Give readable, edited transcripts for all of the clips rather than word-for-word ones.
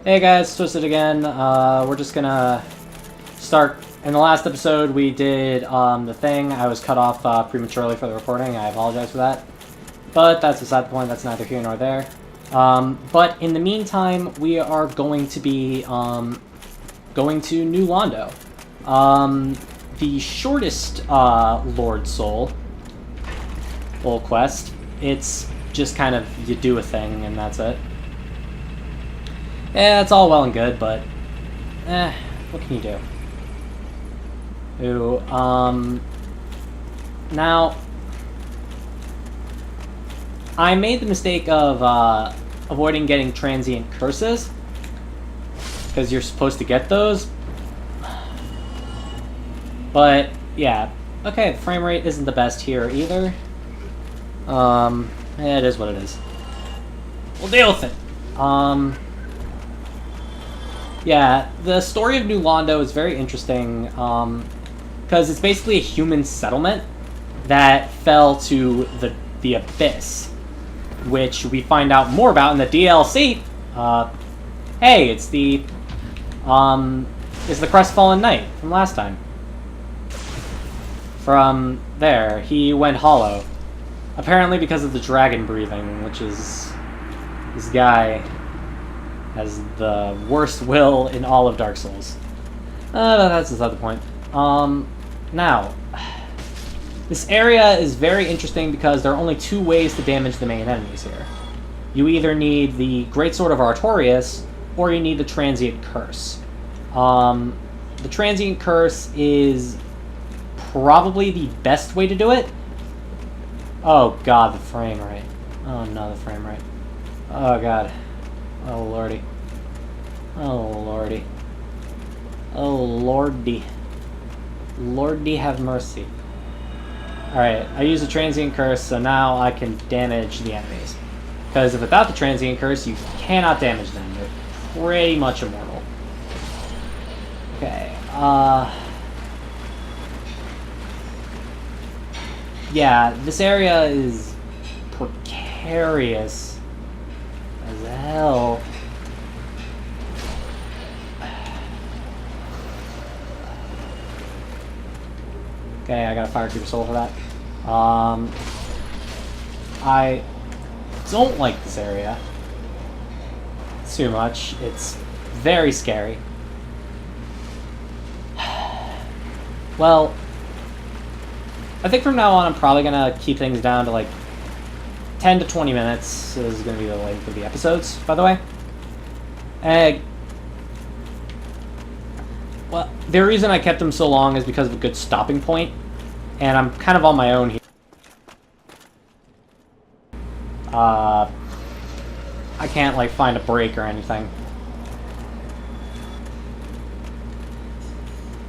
Hey guys, Twisted again. We're just gonna start. In the last episode, we did the thing. I was cut off prematurely for the recording. I apologize for that. But that's beside the point. That's neither here nor there. But in the meantime, we are going to be going to New Londo. The shortest Lord Soul little quest. It's just kind of you do a thing and that's it. Yeah, it's all well and good, but what can you do? Ooh, now I made the mistake of avoiding getting transient curses because you're supposed to get those. But yeah, okay, the frame rate isn't the best here either. It is what it is. We'll deal with it. Yeah, the story of New Londo is very interesting, because it's basically a human settlement that fell to the Abyss, which we find out more about in the DLC. Hey, it's the Crestfallen Knight from last time. From there, he went hollow. Apparently because of the dragon breathing, which is... this guy has the worst will in all of Dark Souls. That's beside the point. Now, this area is very interesting because there are only two ways to damage the main enemies here. You either need the Greatsword of Artorias, or you need the Transient Curse. The Transient Curse is probably the best way to do it. Oh god, the frame rate. Oh no, the frame rate. Oh god. Oh lordy. Oh lordy. Oh lordy. Lordy have mercy. Alright, I use a Transient Curse, so now I can damage the enemies. Because without the Transient Curse, you cannot damage them. They're pretty much immortal. Okay, yeah, this area is precarious as hell. Okay, I got a Firekeeper Soul for that. I don't like this area too much. It's very scary. Well, I think from now on I'm probably going to keep things down to like 10 to 20 minutes is going to be the length of the episodes, by the way. Well, the reason I kept them so long is because of a good stopping point, and I'm kind of on my own here. I can't, like, find a break or anything.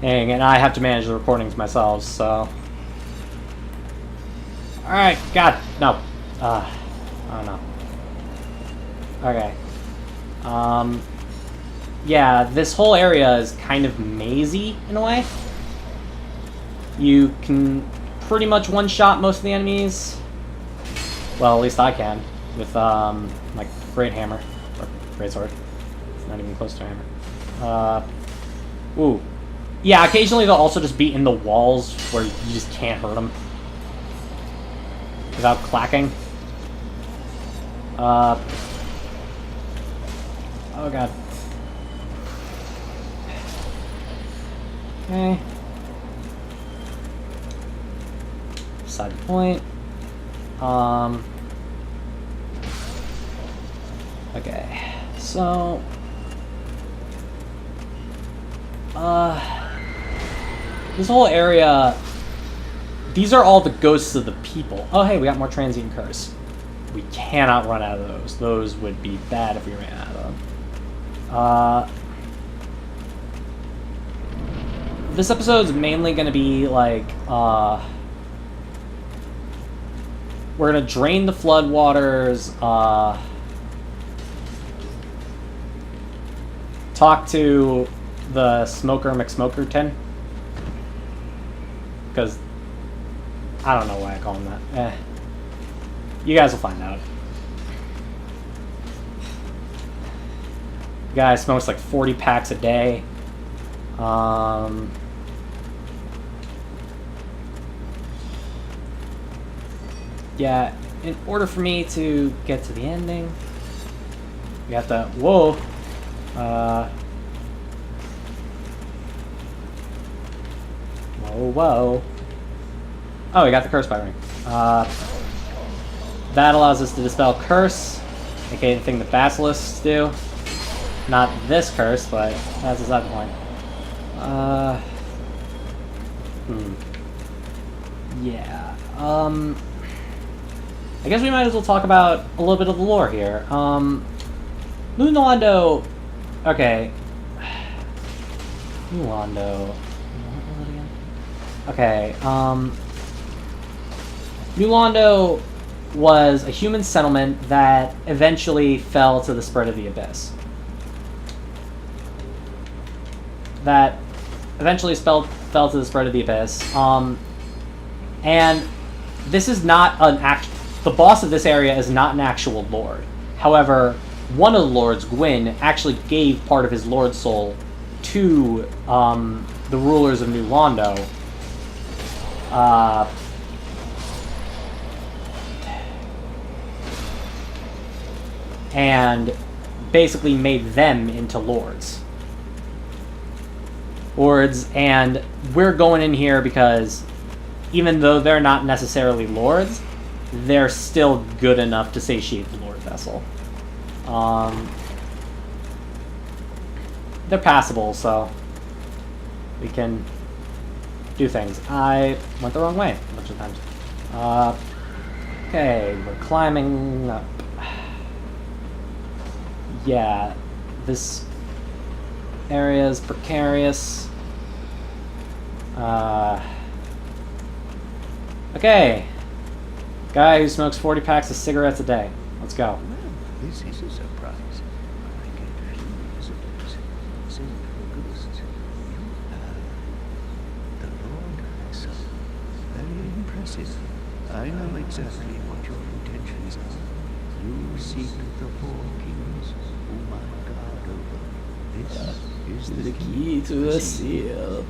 And I have to manage the recordings myself, so... Alright, God, no. Oh no. Okay. Yeah, this whole area is kind of mazy in a way. You can pretty much one-shot most of the enemies. Well, at least I can. With, like, Great Hammer. Or Great Sword. It's not even close to a hammer. Ooh. Yeah, occasionally they'll also just be in the walls where you just can't hurt them. Without clacking. Oh god. Okay. Side point. Okay. So this whole area, these are all the ghosts of the people. Oh hey, we got more Transient Curse. We cannot run out of those. Those would be bad if we ran out of them. This episode's mainly going to be, like, we're going to drain the floodwaters, talk to the Smoker McSmokerton. Because, I don't know why I call him that. You guys will find out. guy smokes like 40 packs a day. Yeah, in order for me to get to the ending, we have to... Whoa! Whoa. Oh, we got the curse by ring. That allows us to dispel curse, aka the thing the basilisks do. Not this curse, but that's beside the point. Yeah. I guess we might as well talk about a little bit of the lore here. New Londo. Okay. New Londo. Okay. New Londo was a human settlement that eventually fell to the spread of the abyss. That eventually fell to the spread of the abyss. And this is not an actual... The boss of this area is not an actual lord. However, one of the lords, Gwyn, actually gave part of his lord soul to the rulers of New Londo. And basically made them into lords. And we're going in here because even though they're not necessarily lords, they're still good enough to satiate the lord vessel. They're passable, so we can do things. I went the wrong way a bunch of times. Okay, we're climbing up. Yeah, this area is precarious. Okay. Guy who smokes 40 packs of cigarettes a day. Let's go. Well, this is a surprise. I get few visitors. Same for ghosts. You have the Lord himself. Very impressive. I know exactly what your intentions are. You seek the four kings whom I guard over. This is the key to the seal.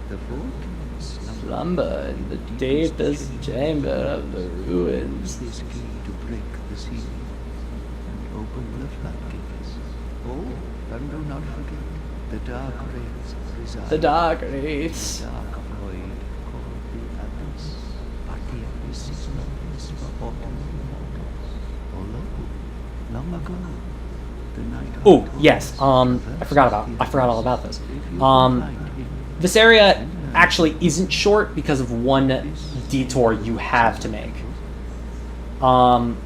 The four kings slumber in the deepest chamber of the ruins. This key to break the seal and open the floodgates. Oh, and do not forget the dark rates reside. The dark rates. The dark void called the abyss. But the abyss is no place for ordinary mortals. Although, long ago, the night. Oh yes. I forgot all about this. This area actually isn't short because of one detour you have to make. I'm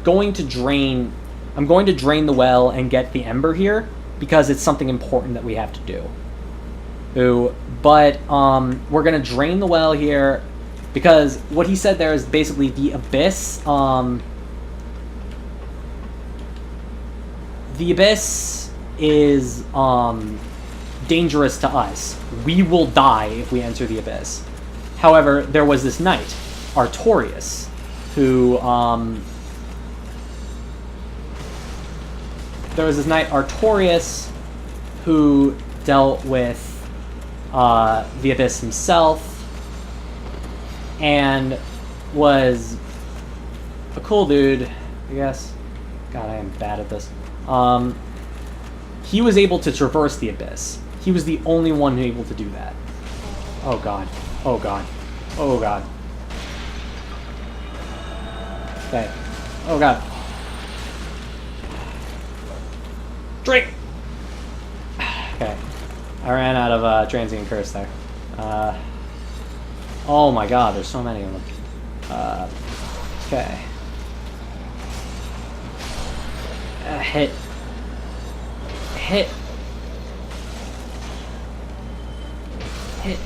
going to drain the well and get the ember here because it's something important that we have to do. But we're gonna drain the well here because what he said there is basically the abyss. The abyss is dangerous to us. We will die if we enter the abyss. However, there was this knight, Artorius, who dealt with the abyss himself and was a cool dude, I guess. God, I am bad at this. He was able to traverse the abyss. He was the only one able to do that. Oh god. Oh god. Oh god. Okay. Oh god. Drink! Okay. I ran out of transient curse there. Oh my god, there's so many of them. Okay. Hit. Hit. Hit.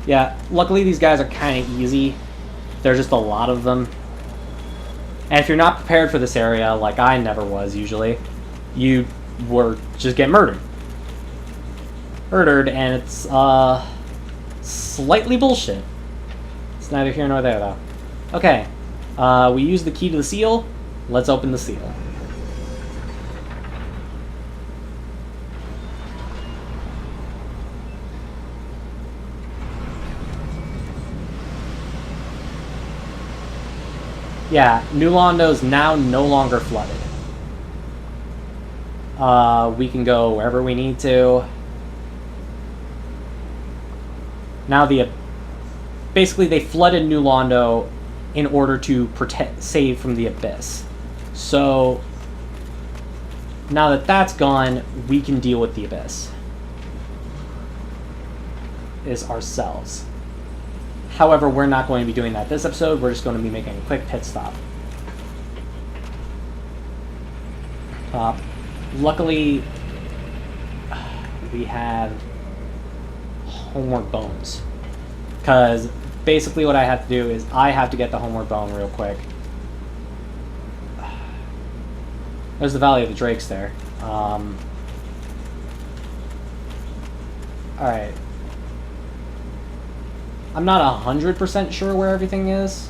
Yeah, luckily these guys are kind of easy. There's just a lot of them. And if you're not prepared for this area, like I never was usually, you were just get murdered. And it's slightly bullshit. It's neither here nor there though. Okay. We use the key to the seal. Let's open the seal. Yeah, New Londo's now no longer flooded. We can go wherever we need to. Now basically they flooded New Londo in order to save from the abyss. So now that that's gone, we can deal with the abyss ourselves. However, we're not going to be doing that this episode. We're just going to be making a quick pit stop. Luckily, we have homeward bones. Because basically what I have to do is I have to get the homeward bone real quick. There's the Valley of the Drakes there. Alright. I'm not 100% sure where everything is.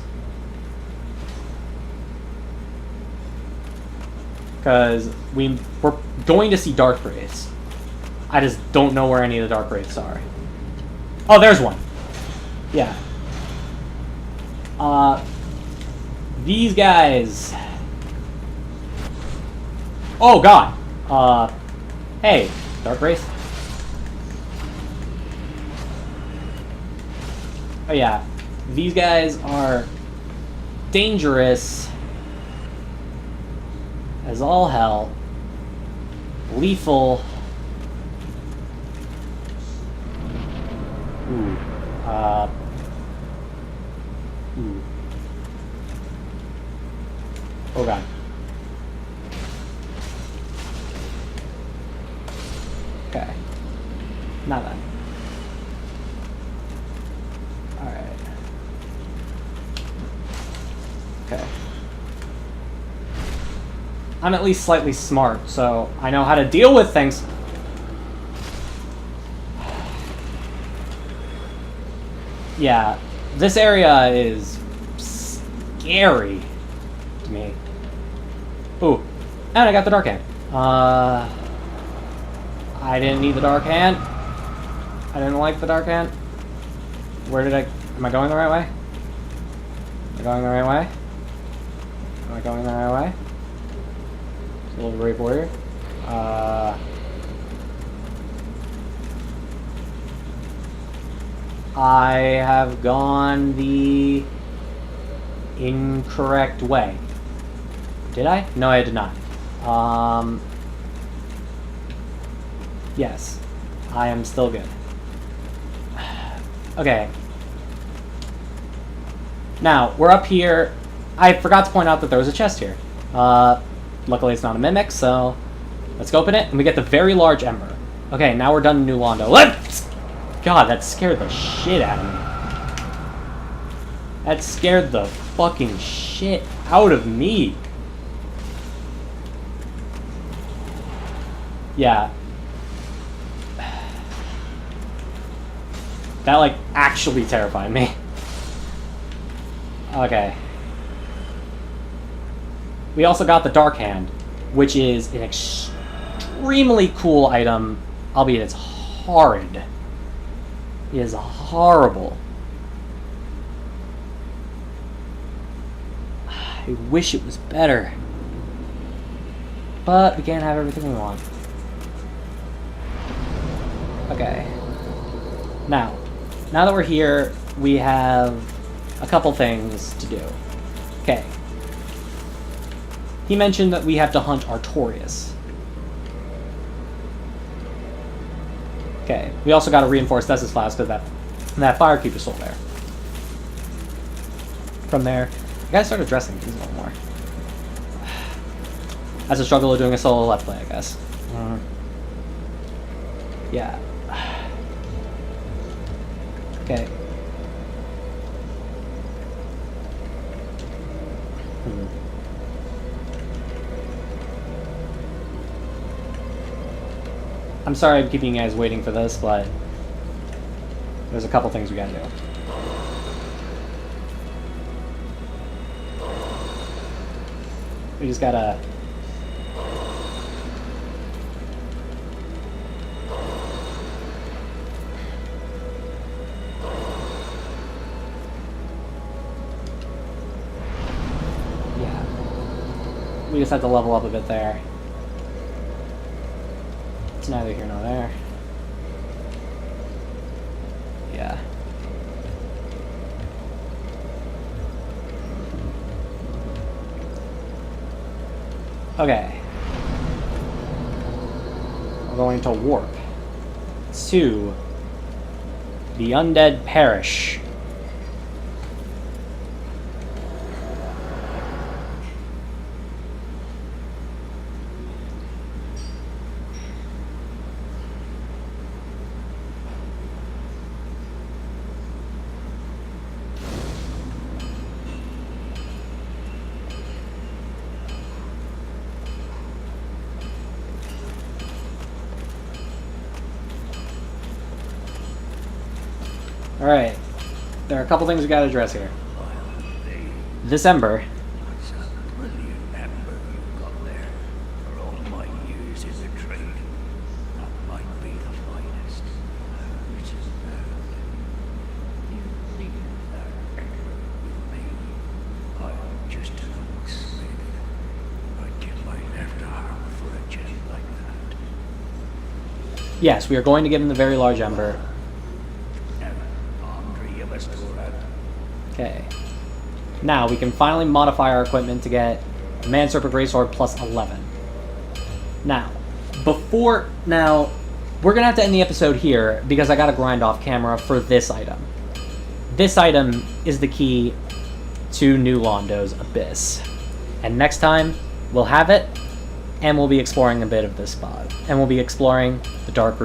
Because we're going to see Dark Wraiths. I just don't know where any of the Dark Wraiths are. Oh, there's one. Yeah. These guys. Oh, God. Hey, Dark Wraith. Oh yeah, these guys are dangerous as all hell, lethal. Ooh, ooh. Oh God. Okay, not that. Okay. I'm at least slightly smart, so I know how to deal with things. Yeah, this area is scary to me. Ooh, and I got the dark hand. I didn't need the dark hand. I didn't like the dark hand. Am I going the right way? Am I going the right way? Am I going the right way? It's a little brave warrior. I have gone the incorrect way. Did I? No, I did not. Yes. I am still good. Okay. Now, we're up here. I forgot to point out that there was a chest here. Luckily it's not a mimic, so let's go open it, and we get the very large ember. Okay, now we're done in New Londo. Let's... God, that scared the shit out of me. That scared the fucking shit out of me. Yeah. That, like, actually terrified me. Okay. We also got the Dark Hand, which is an extremely cool item, albeit it's horrid. It is horrible. I wish it was better. But we can't have everything we want. Okay. Now that we're here, we have a couple things to do. Okay. He mentioned that we have to hunt Artorias. Okay. We also got to reinforce Des's Flask because that Firekeeper's still there. From there, I gotta start addressing things a little more. That's a struggle of doing a solo Let's Play, I guess. Yeah. Okay. I'm sorry I'm keeping you guys waiting for this, but there's a couple things we gotta do. We just gotta... Yeah. We just have to level up a bit there. It's neither here nor there. Yeah. Okay. We're going to warp to the Undead Parish. Alright. There are a couple things we gotta address here. This ember. That's a brilliant ember you've got there. For all my years in the trade, that might be the finest. Which is you leave that ember with me. I'm just an old smith. I'd give my left arm for a gem like that. Yes, we are going to give him the very large ember. Okay. Now we can finally modify our equipment to get a Man Serpent Greatsword plus 11. Now, we're gonna have to end the episode here because I gotta grind off camera for this item. This item is the key to New Londo's Abyss. And next time, we'll have it, and we'll be exploring a bit of this spot. And we'll be exploring the Dark Root.